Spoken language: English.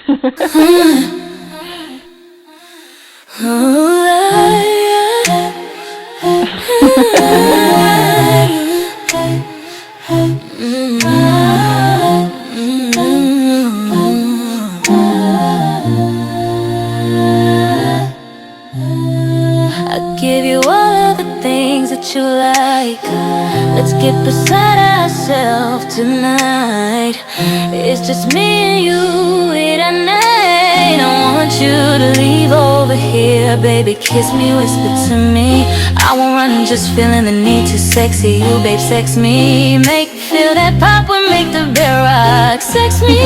I give you all of the things that you like. Let's get beside ourselves tonight. It's just me and you here tonight. I want you to leave over here, baby, kiss me, whisper to me. I won't run, just feeling the need to sexy you, babe, sex me. Make me feel that pop and make the bed rock. Sex me